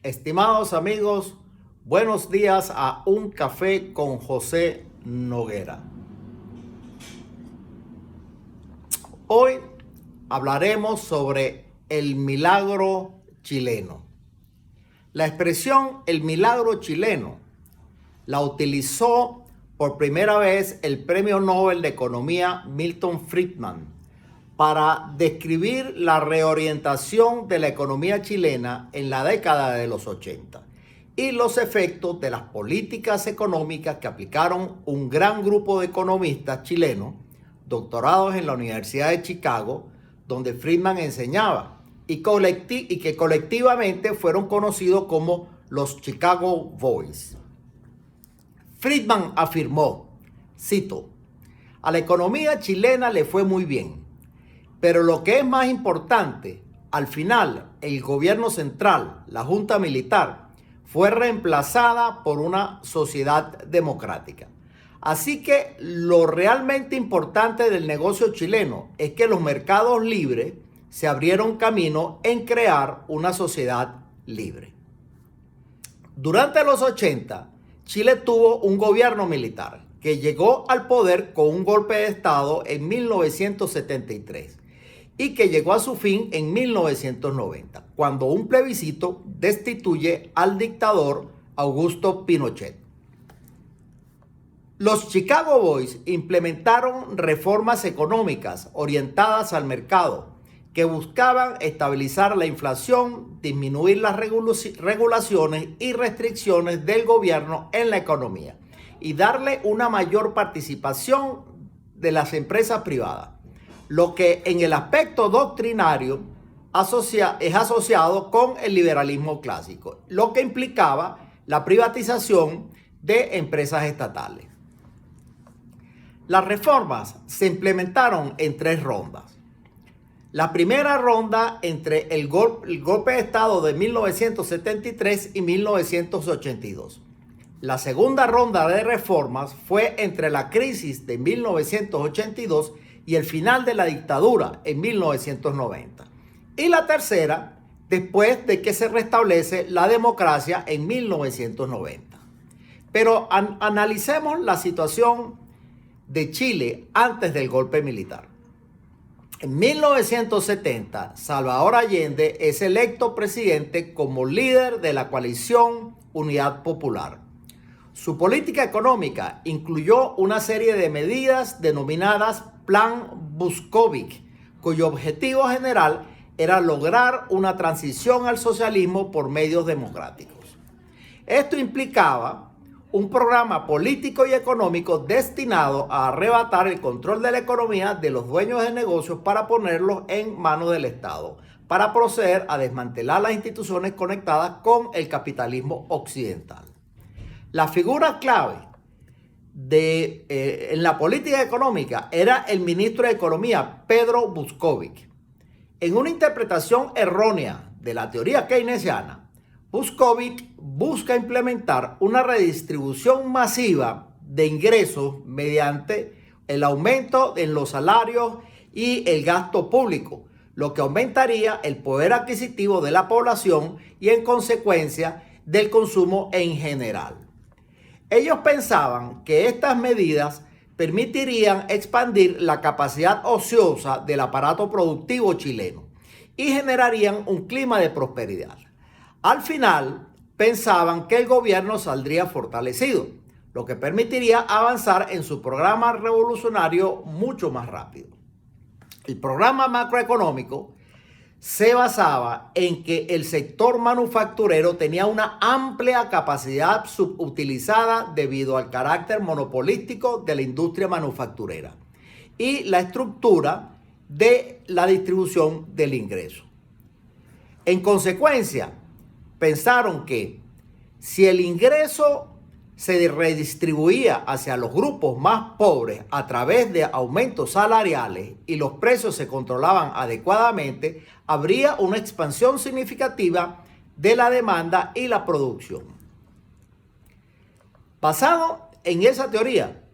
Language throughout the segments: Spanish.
Estimados amigos, buenos días a Un Café con José Noguera. Hoy hablaremos sobre el milagro chileno. La expresión el milagro chileno la utilizó por primera vez el Premio Nobel de Economía Milton Friedman para describir la reorientación de la economía chilena en la década de los 80 y los efectos de las políticas económicas que aplicaron un gran grupo de economistas chilenos doctorados en la Universidad de Chicago, donde Friedman enseñaba, y que colectivamente fueron conocidos como los Chicago Boys. Friedman afirmó, cito, a la economía chilena le fue muy bien. Pero lo que es más importante, al final, el gobierno central, la junta militar, fue reemplazada por una sociedad democrática. Así que lo realmente importante del negocio chileno es que los mercados libres se abrieron camino en crear una sociedad libre. Durante los 80, Chile tuvo un gobierno militar que llegó al poder con un golpe de Estado en 1973. Y que llegó a su fin en 1990, cuando un plebiscito destituye al dictador Augusto Pinochet. Los Chicago Boys implementaron reformas económicas orientadas al mercado que buscaban estabilizar la inflación, disminuir las regulaciones y restricciones del gobierno en la economía y darle una mayor participación de las empresas privadas, lo que en el aspecto doctrinario es asociado con el liberalismo clásico, lo que implicaba la privatización de empresas estatales. Las reformas se implementaron en 3 rondas. La primera ronda entre el golpe de Estado de 1973 y 1982. La segunda ronda de reformas fue entre la crisis de 1982 y el final de la dictadura en 1990. Y la tercera, después de que se restablece la democracia en 1990. Pero analicemos la situación de Chile antes del golpe militar. En 1970, Salvador Allende es electo presidente como líder de la coalición Unidad Popular. Su política económica incluyó una serie de medidas denominadas Plan Buskovich, cuyo objetivo general era lograr una transición al socialismo por medios democráticos. Esto implicaba un programa político y económico destinado a arrebatar el control de la economía de los dueños de negocios para ponerlos en manos del Estado, para proceder a desmantelar las instituciones conectadas con el capitalismo occidental. La figura clave en la política económica era el ministro de Economía, Pedro Buskovich. En una interpretación errónea de la teoría keynesiana, Buskovich busca implementar una redistribución masiva de ingresos mediante el aumento en los salarios y el gasto público, lo que aumentaría el poder adquisitivo de la población y en consecuencia del consumo en general. Ellos pensaban que estas medidas permitirían expandir la capacidad ociosa del aparato productivo chileno y generarían un clima de prosperidad. Al final, pensaban que el gobierno saldría fortalecido, lo que permitiría avanzar en su programa revolucionario mucho más rápido. El programa macroeconómico se basaba en que el sector manufacturero tenía una amplia capacidad subutilizada debido al carácter monopolístico de la industria manufacturera y la estructura de la distribución del ingreso. En consecuencia, pensaron que si el ingreso se redistribuía hacia los grupos más pobres a través de aumentos salariales y los precios se controlaban adecuadamente, habría una expansión significativa de la demanda y la producción. Basado en esa teoría,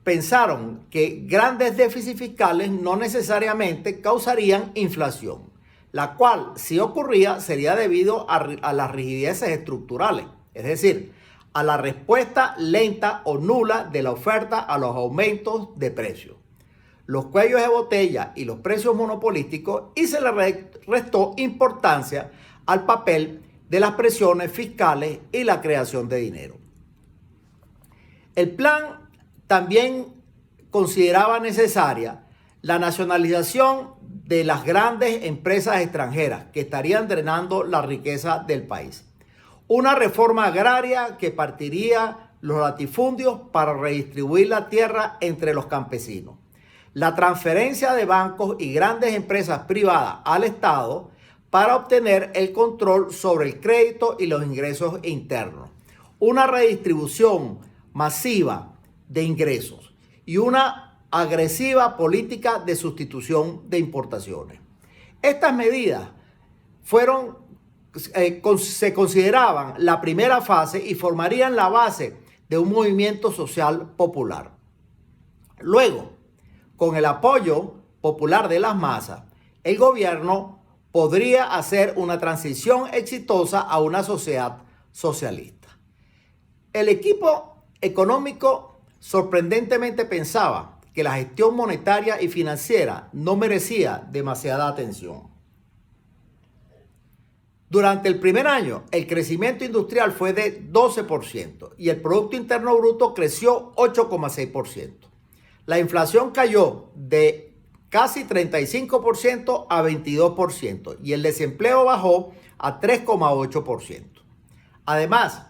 pensaron que grandes déficits fiscales no necesariamente causarían inflación, la cual, si ocurría, sería debido a las rigideces estructurales, es decir, a la respuesta lenta o nula de la oferta a los aumentos de precios, los cuellos de botella y los precios monopolísticos, y se le restó importancia al papel de las presiones fiscales y la creación de dinero. El plan también consideraba necesaria la nacionalización de las grandes empresas extranjeras que estarían drenando la riqueza del país. Una reforma agraria que partiría los latifundios para redistribuir la tierra entre los campesinos. La transferencia de bancos y grandes empresas privadas al Estado para obtener el control sobre el crédito y los ingresos internos. Una redistribución masiva de ingresos y una agresiva política de sustitución de importaciones. Estas medidas se consideraban la primera fase y formarían la base de un movimiento social popular. Luego, con el apoyo popular de las masas, el gobierno podría hacer una transición exitosa a una sociedad socialista. El equipo económico sorprendentemente pensaba que la gestión monetaria y financiera no merecía demasiada atención. Durante el primer año, el crecimiento industrial fue de 12% y el Producto Interno Bruto creció 8,6%. La inflación cayó de casi 35% a 22% y el desempleo bajó a 3,8%. Además,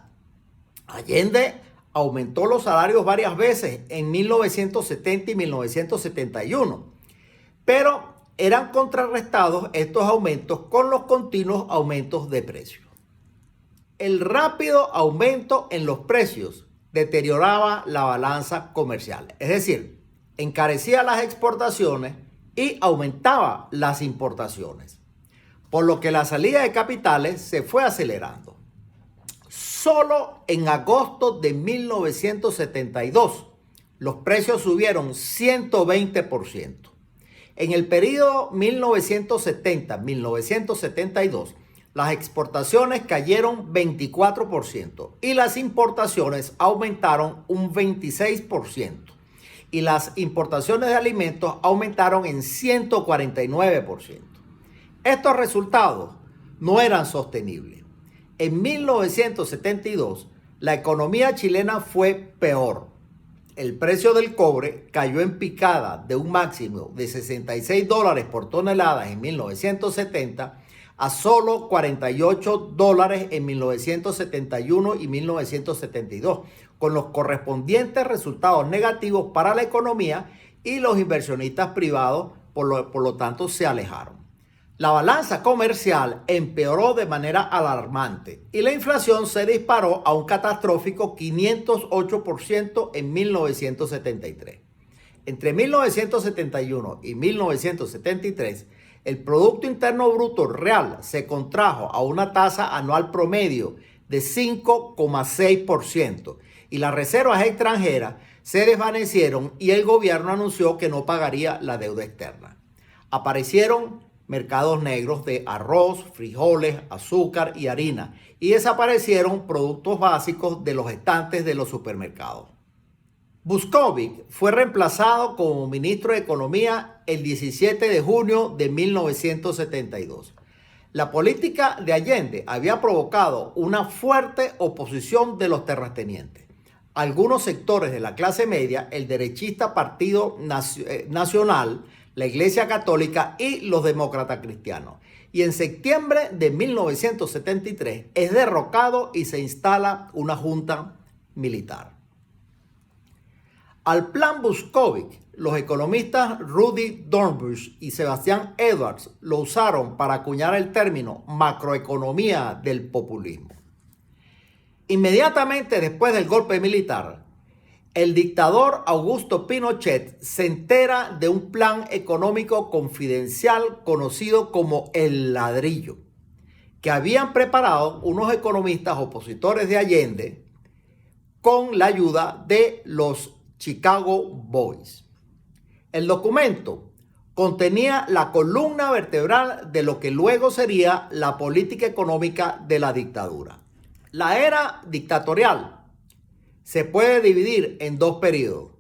Allende aumentó los salarios varias veces en 1970 y 1971, pero eran contrarrestados estos aumentos con los continuos aumentos de precios. El rápido aumento en los precios deterioraba la balanza comercial, es decir, encarecía las exportaciones y aumentaba las importaciones, por lo que la salida de capitales se fue acelerando. Solo en agosto de 1972 los precios subieron 120%. En el periodo 1970-1972, las exportaciones cayeron 24% y las importaciones aumentaron un 26%. Y las importaciones de alimentos aumentaron en 149%. Estos resultados no eran sostenibles. En 1972, la economía chilena fue peor. El precio del cobre cayó en picada de un máximo de $66 por tonelada en 1970 a solo $48 en 1971 y 1972, con los correspondientes resultados negativos para la economía, y los inversionistas privados por lo tanto se alejaron. La balanza comercial empeoró de manera alarmante y la inflación se disparó a un catastrófico 508% en 1973. Entre 1971 y 1973, el Producto Interno Bruto real se contrajo a una tasa anual promedio de 5,6% y las reservas extranjeras se desvanecieron y el gobierno anunció que no pagaría la deuda externa. Aparecieron mercados negros de arroz, frijoles, azúcar y harina, y desaparecieron productos básicos de los estantes de los supermercados. Buzkovic fue reemplazado como ministro de Economía el 17 de junio de 1972. La política de Allende había provocado una fuerte oposición de los terratenientes. Algunos sectores de la clase media, el derechista Partido Nacional, la Iglesia Católica y los demócratas cristianos. Y en septiembre de 1973 es derrocado y se instala una junta militar. Al plan Buskovich, los economistas Rudy Dornbusch y Sebastián Edwards lo usaron para acuñar el término macroeconomía del populismo. Inmediatamente después del golpe militar, el dictador Augusto Pinochet se entera de un plan económico confidencial conocido como el ladrillo, que habían preparado unos economistas opositores de Allende con la ayuda de los Chicago Boys. El documento contenía la columna vertebral de lo que luego sería la política económica de la dictadura. La era dictatorial se puede dividir en dos periodos.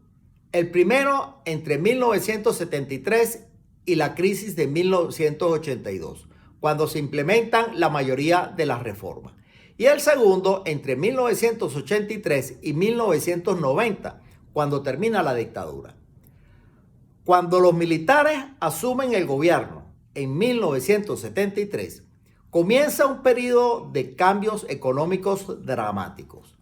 El primero entre 1973 y la crisis de 1982, cuando se implementan la mayoría de las reformas. Y el segundo entre 1983 y 1990, cuando termina la dictadura. Cuando los militares asumen el gobierno en 1973, comienza un periodo de cambios económicos dramáticos.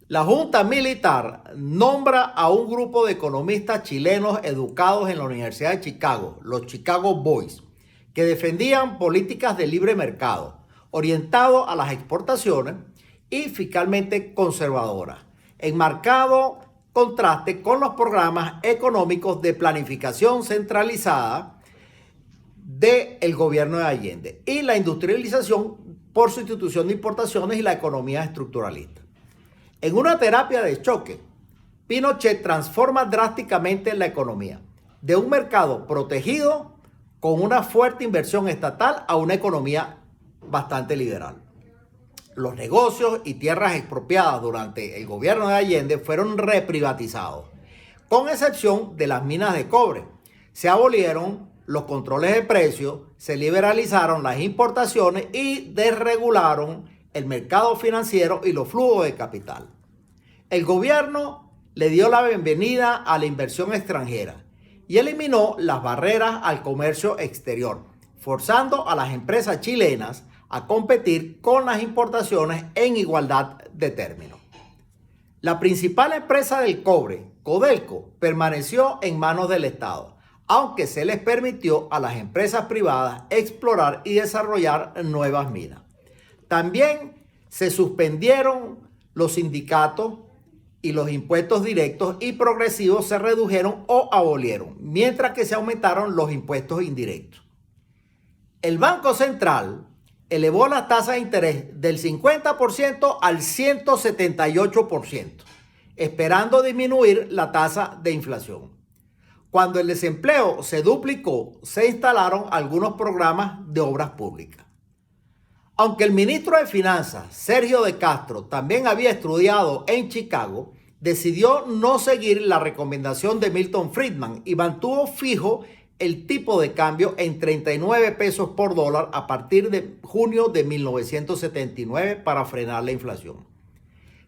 La Junta Militar nombra a un grupo de economistas chilenos educados en la Universidad de Chicago, los Chicago Boys, que defendían políticas de libre mercado, orientado a las exportaciones y fiscalmente conservadoras, enmarcado contraste con los programas económicos de planificación centralizada del gobierno de Allende y la industrialización por sustitución de importaciones y la economía estructuralista. En una terapia de choque, Pinochet transforma drásticamente la economía de un mercado protegido con una fuerte inversión estatal a una economía bastante liberal. Los negocios y tierras expropiadas durante el gobierno de Allende fueron reprivatizados, con excepción de las minas de cobre. Se abolieron los controles de precios, se liberalizaron las importaciones y desregularon el mercado financiero y los flujos de capital. El gobierno le dio la bienvenida a la inversión extranjera y eliminó las barreras al comercio exterior, forzando a las empresas chilenas a competir con las importaciones en igualdad de términos. La principal empresa del cobre, Codelco, permaneció en manos del Estado, aunque se les permitió a las empresas privadas explorar y desarrollar nuevas minas. También se suspendieron los sindicatos y los impuestos directos y progresivos se redujeron o abolieron, mientras que se aumentaron los impuestos indirectos. El Banco Central elevó la tasa de interés del 50% al 178%, esperando disminuir la tasa de inflación. Cuando el desempleo se duplicó, se instalaron algunos programas de obras públicas. Aunque el ministro de Finanzas, Sergio de Castro, también había estudiado en Chicago, decidió no seguir la recomendación de Milton Friedman y mantuvo fijo el tipo de cambio en 39 pesos por dólar a partir de junio de 1979 para frenar la inflación.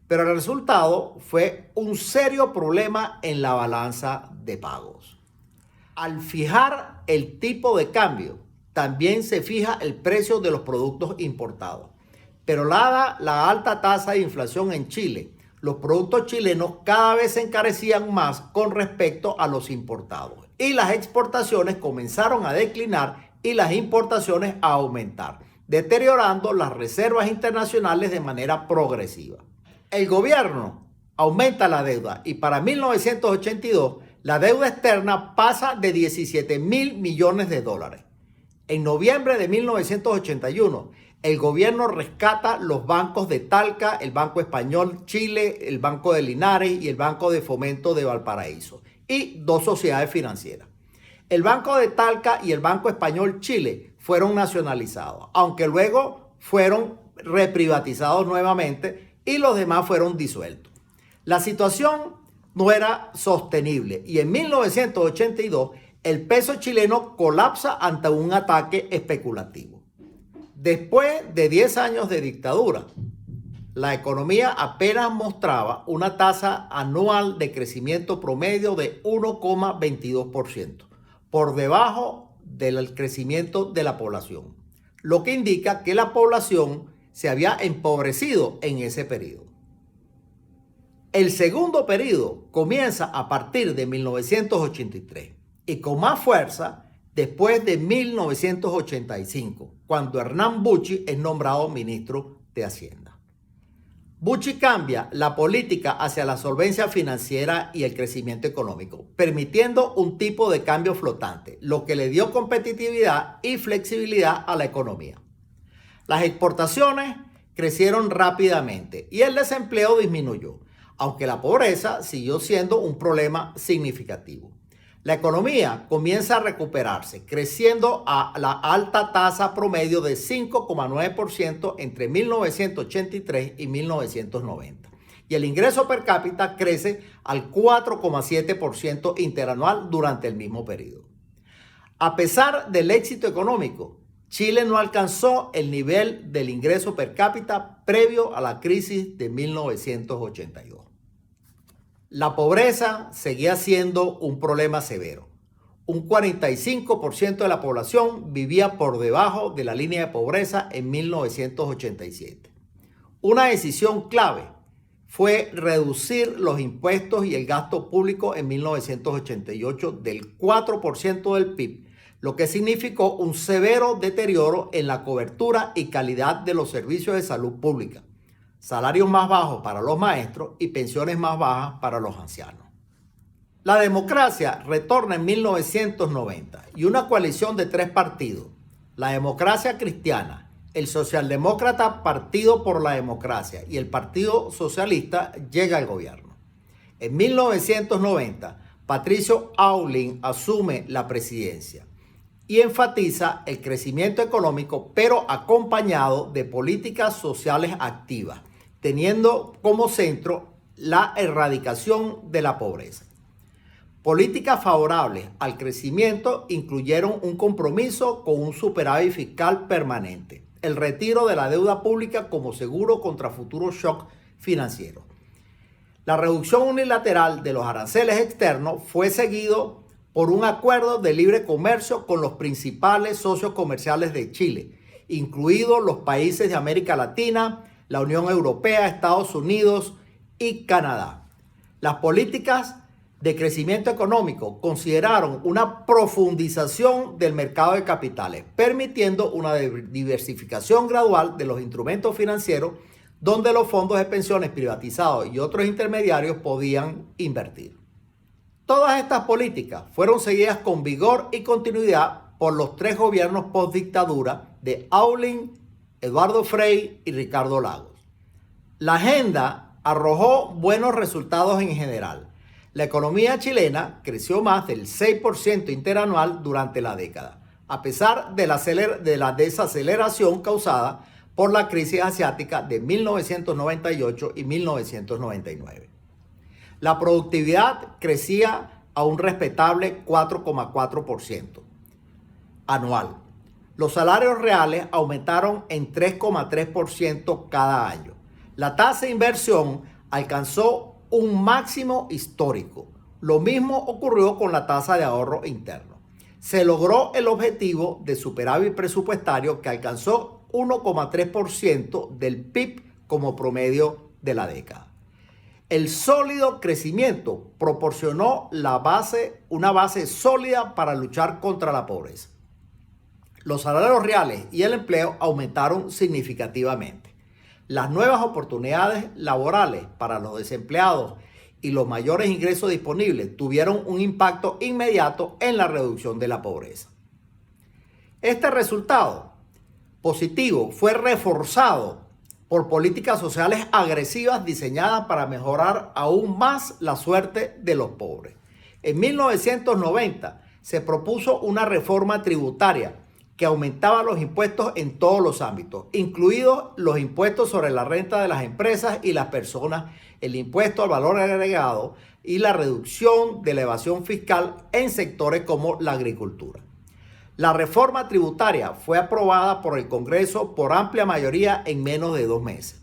Pero el resultado fue un serio problema en la balanza de pagos. Al fijar el tipo de cambio, también se fija el precio de los productos importados. Pero dada la alta tasa de inflación en Chile, los productos chilenos cada vez se encarecían más con respecto a los importados. Y las exportaciones comenzaron a declinar y las importaciones a aumentar, deteriorando las reservas internacionales de manera progresiva. El gobierno aumenta la deuda y para 1982 la deuda externa pasa de 17.000 millones de dólares. En noviembre de 1981, el gobierno rescata los bancos de Talca, el Banco Español Chile, el Banco de Linares y el Banco de Fomento de Valparaíso y dos sociedades financieras. El Banco de Talca y el Banco Español Chile fueron nacionalizados, aunque luego fueron reprivatizados nuevamente y los demás fueron disueltos. La situación no era sostenible y en 1982 el peso chileno colapsa ante un ataque especulativo. Después de 10 años de dictadura, la economía apenas mostraba una tasa anual de crecimiento promedio de 1,22%, por debajo del crecimiento de la población, lo que indica que la población se había empobrecido en ese periodo. El segundo periodo comienza a partir de 1983 y con más fuerza después de 1985, cuando Hernán Bucci es nombrado ministro de Hacienda. Bucci cambia la política hacia la solvencia financiera y el crecimiento económico, permitiendo un tipo de cambio flotante, lo que le dio competitividad y flexibilidad a la economía. Las exportaciones crecieron rápidamente y el desempleo disminuyó, aunque la pobreza siguió siendo un problema significativo. La economía comienza a recuperarse, creciendo a la alta tasa promedio de 5,9% entre 1983 y 1990. Y el ingreso per cápita crece al 4,7% interanual durante el mismo periodo. A pesar del éxito económico, Chile no alcanzó el nivel del ingreso per cápita previo a la crisis de 1982. La pobreza seguía siendo un problema severo. Un 45% de la población vivía por debajo de la línea de pobreza en 1987. Una decisión clave fue reducir los impuestos y el gasto público en 1988 del 4% del PIB, lo que significó un severo deterioro en la cobertura y calidad de los servicios de salud pública, salarios más bajos para los maestros y pensiones más bajas para los ancianos. La democracia retorna en 1990 y una coalición de 3 partidos, la Democracia Cristiana, el Socialdemócrata Partido por la Democracia y el Partido Socialista, llega al gobierno. En 1990, Patricio Aylwin asume la presidencia y enfatiza el crecimiento económico, pero acompañado de políticas sociales activas, teniendo como centro la erradicación de la pobreza. Políticas favorables al crecimiento incluyeron un compromiso con un superávit fiscal permanente, el retiro de la deuda pública como seguro contra futuros shocks financieros. La reducción unilateral de los aranceles externos fue seguido por un acuerdo de libre comercio con los principales socios comerciales de Chile, incluidos los países de América Latina, la Unión Europea, Estados Unidos y Canadá. Las políticas de crecimiento económico consideraron una profundización del mercado de capitales, permitiendo una diversificación gradual de los instrumentos financieros donde los fondos de pensiones privatizados y otros intermediarios podían invertir. Todas estas políticas fueron seguidas con vigor y continuidad por los 3 gobiernos postdictadura de Aylwin, Eduardo Frei y Ricardo Lagos. La agenda arrojó buenos resultados en general. La economía chilena creció más del 6% interanual durante la década, a pesar de la desaceleración causada por la crisis asiática de 1998 y 1999. La productividad crecía a un respetable 4,4% anual. Los salarios reales aumentaron en 3,3% cada año. La tasa de inversión alcanzó un máximo histórico. Lo mismo ocurrió con la tasa de ahorro interno. Se logró el objetivo de superávit presupuestario que alcanzó 1,3% del PIB como promedio de la década. El sólido crecimiento proporcionó una base sólida para luchar contra la pobreza. Los salarios reales y el empleo aumentaron significativamente. Las nuevas oportunidades laborales para los desempleados y los mayores ingresos disponibles tuvieron un impacto inmediato en la reducción de la pobreza. Este resultado positivo fue reforzado por políticas sociales agresivas diseñadas para mejorar aún más la suerte de los pobres. En 1990 se propuso una reforma tributaria que aumentaba los impuestos en todos los ámbitos, incluidos los impuestos sobre la renta de las empresas y las personas, el impuesto al valor agregado y la reducción de la evasión fiscal en sectores como la agricultura. La reforma tributaria fue aprobada por el Congreso por amplia mayoría en menos de 2 meses.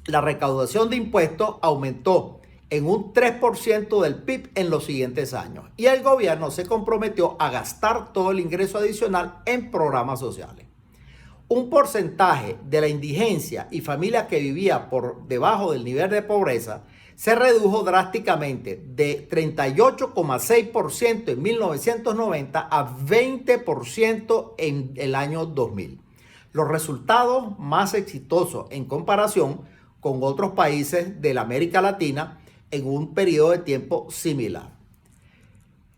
La recaudación de impuestos aumentó en un 3% del PIB en los siguientes años y el gobierno se comprometió a gastar todo el ingreso adicional en programas sociales. Un porcentaje de la indigencia y familias que vivía por debajo del nivel de pobreza se redujo drásticamente de 38,6% en 1990 a 20% en el año 2000. Los resultados más exitosos en comparación con otros países de la América Latina en un periodo de tiempo similar.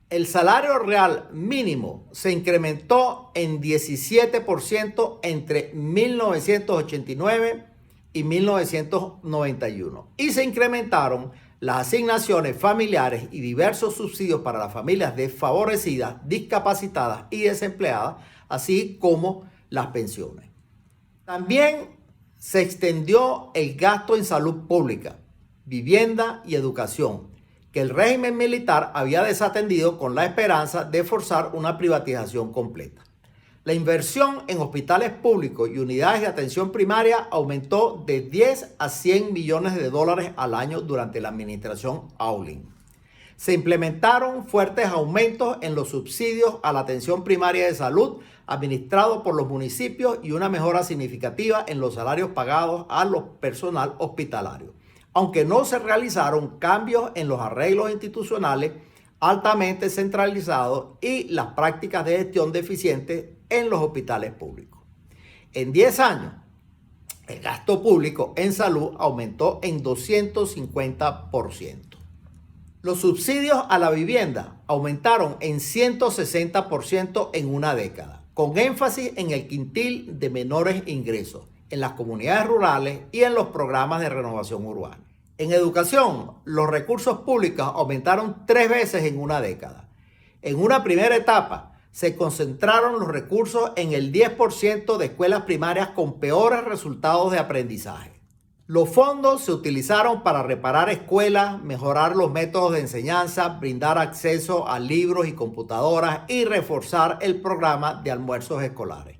El salario real mínimo se incrementó en 17% entre 1989 y 1991 y se incrementaron las asignaciones familiares y diversos subsidios para las familias desfavorecidas, discapacitadas y desempleadas, así como las pensiones. También se extendió el gasto en salud pública, vivienda y educación, que el régimen militar había desatendido con la esperanza de forzar una privatización completa. La inversión en hospitales públicos y unidades de atención primaria aumentó de 10 a 100 millones de dólares al año durante la administración Auling. Se implementaron fuertes aumentos en los subsidios a la atención primaria de salud administrados por los municipios y una mejora significativa en los salarios pagados a los personal hospitalario, aunque no se realizaron cambios en los arreglos institucionales altamente centralizados y las prácticas de gestión deficientes en los hospitales públicos. En 10 años, el gasto público en salud aumentó en 250%. Los subsidios a la vivienda aumentaron en 160% en una década, con énfasis en el quintil de menores ingresos, en las comunidades rurales y en los programas de renovación urbana. En educación, los recursos públicos aumentaron 3 veces en una década. En una primera etapa, se concentraron los recursos en el 10% de escuelas primarias con peores resultados de aprendizaje. Los fondos se utilizaron para reparar escuelas, mejorar los métodos de enseñanza, brindar acceso a libros y computadoras y reforzar el programa de almuerzos escolares.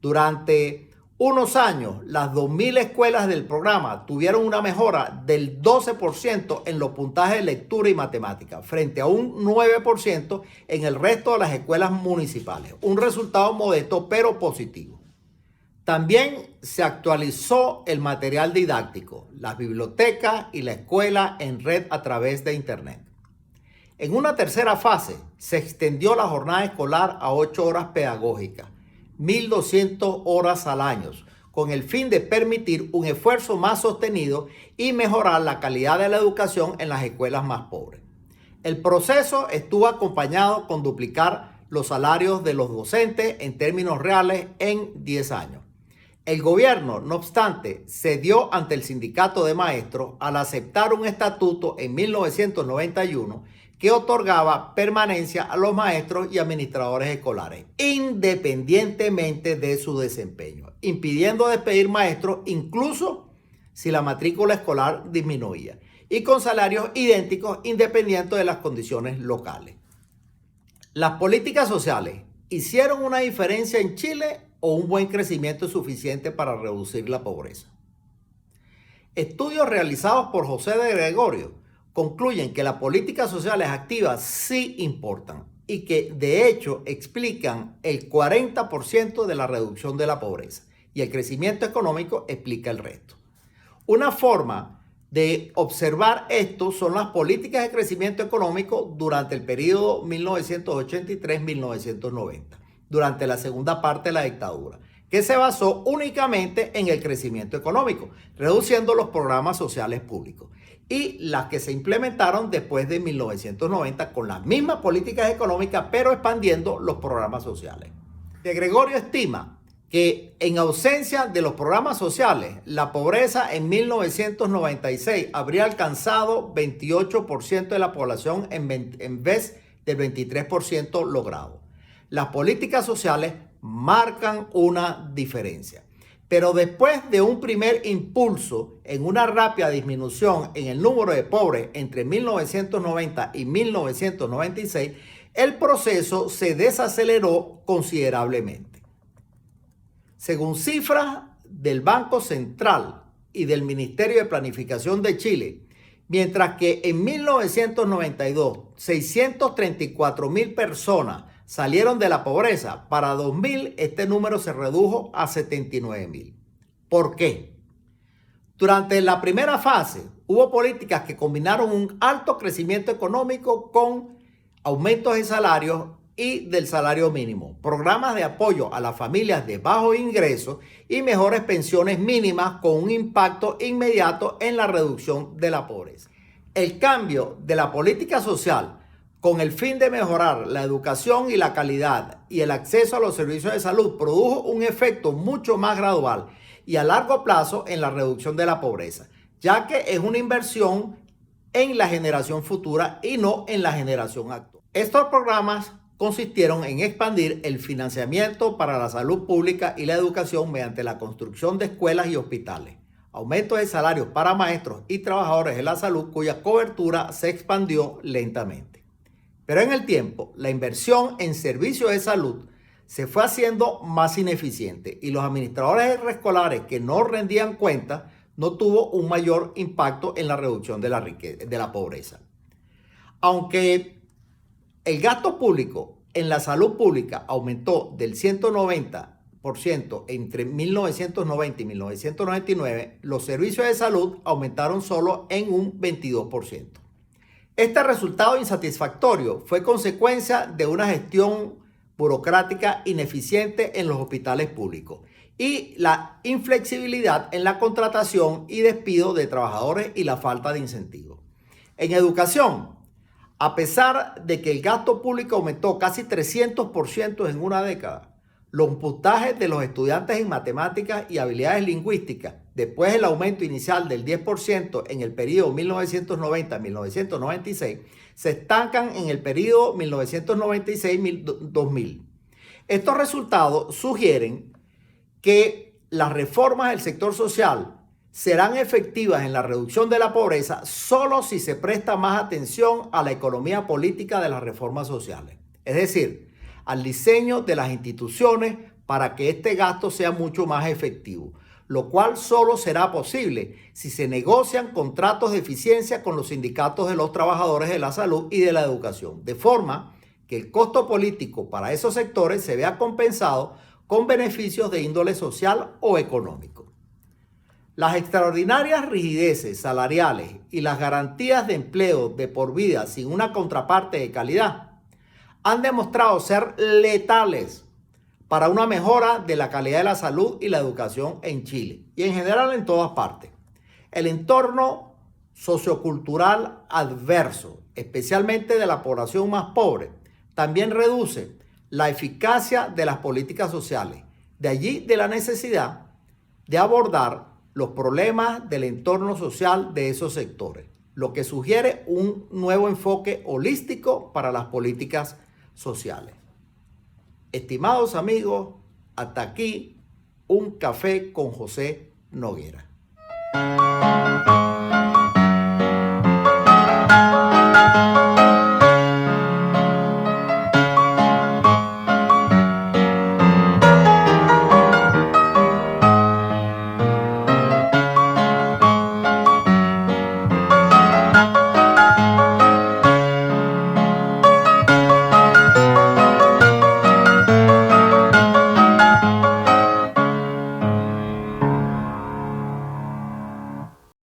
Durante unos años, las 2.000 escuelas del programa tuvieron una mejora del 12% en los puntajes de lectura y matemática, frente a un 9% en el resto de las escuelas municipales. Un resultado modesto pero positivo. También se actualizó el material didáctico, las bibliotecas y la escuela en red a través de Internet. En una tercera fase, se extendió la jornada escolar a 8 horas pedagógicas, 1.200 horas al año, con el fin de permitir un esfuerzo más sostenido y mejorar la calidad de la educación en las escuelas más pobres. El proceso estuvo acompañado con duplicar los salarios de los docentes en términos reales en 10 años. El gobierno, no obstante, cedió ante el sindicato de maestros al aceptar un estatuto en 1991 que otorgaba permanencia a los maestros y administradores escolares, independientemente de su desempeño, impidiendo despedir maestros incluso si la matrícula escolar disminuía, y con salarios idénticos independientes de las condiciones locales. ¿Las políticas sociales hicieron una diferencia en Chile o un buen crecimiento suficiente para reducir la pobreza? Estudios realizados por José de Gregorio concluyen que las políticas sociales activas sí importan y que de hecho explican el 40% de la reducción de la pobreza y el crecimiento económico explica el resto. Una forma de observar esto son las políticas de crecimiento económico durante el periodo 1983-1990, durante la segunda parte de la dictadura, que se basó únicamente en el crecimiento económico, reduciendo los programas sociales públicos, y las que se implementaron después de 1990 con las mismas políticas económicas, pero expandiendo los programas sociales. De Gregorio estima que en ausencia de los programas sociales, la pobreza en 1996 habría alcanzado 28% de la población en vez del 23% logrado. Las políticas sociales marcan una diferencia. Pero después de un primer impulso en una rápida disminución en el número de pobres entre 1990 y 1996, el proceso se desaceleró considerablemente. Según cifras del Banco Central y del Ministerio de Planificación de Chile, mientras que en 1992 634.000 personas salieron de la pobreza, para 2000 este número se redujo a 79.000. ¿Por qué? Durante la primera fase hubo políticas que combinaron un alto crecimiento económico con aumentos de salarios y del salario mínimo, programas de apoyo a las familias de bajos ingresos y mejores pensiones mínimas con un impacto inmediato en la reducción de la pobreza. El cambio de la política social con el fin de mejorar la educación y la calidad y el acceso a los servicios de salud produjo un efecto mucho más gradual y a largo plazo en la reducción de la pobreza, ya que es una inversión en la generación futura y no en la generación actual. Estos programas consistieron en expandir el financiamiento para la salud pública y la educación mediante la construcción de escuelas y hospitales, aumento de salarios para maestros y trabajadores de la salud cuya cobertura se expandió lentamente. Pero en el tiempo, la inversión en servicios de salud se fue haciendo más ineficiente y los administradores de preescolares que no rendían cuentas no tuvo un mayor impacto en la reducción de la pobreza. Aunque el gasto público en la salud pública aumentó del 190% entre 1990 y 1999, los servicios de salud aumentaron solo en un 22%. Este resultado insatisfactorio fue consecuencia de una gestión burocrática ineficiente en los hospitales públicos y la inflexibilidad en la contratación y despido de trabajadores y la falta de incentivos. En educación, a pesar de que el gasto público aumentó casi 300% en una década, los puntajes de los estudiantes en matemáticas y habilidades lingüísticas, después del aumento inicial del 10% en el periodo 1990-1996, se estancan en el periodo 1996-2000. Estos resultados sugieren que las reformas del sector social serán efectivas en la reducción de la pobreza solo si se presta más atención a la economía política de las reformas sociales, es decir, al diseño de las instituciones para que este gasto sea mucho más efectivo, lo cual solo será posible si se negocian contratos de eficiencia con los sindicatos de los trabajadores de la salud y de la educación, de forma que el costo político para esos sectores se vea compensado con beneficios de índole social o económico. Las extraordinarias rigideces salariales y las garantías de empleo de por vida sin una contraparte de calidad han demostrado ser letales para una mejora de la calidad de la salud y la educación en Chile y en general en todas partes. El entorno sociocultural adverso, especialmente de la población más pobre, también reduce la eficacia de las políticas sociales. De allí de la necesidad de abordar los problemas del entorno social de esos sectores, lo que sugiere un nuevo enfoque holístico para las políticas sociales. Estimados amigos, hasta aquí un café con José Noguera.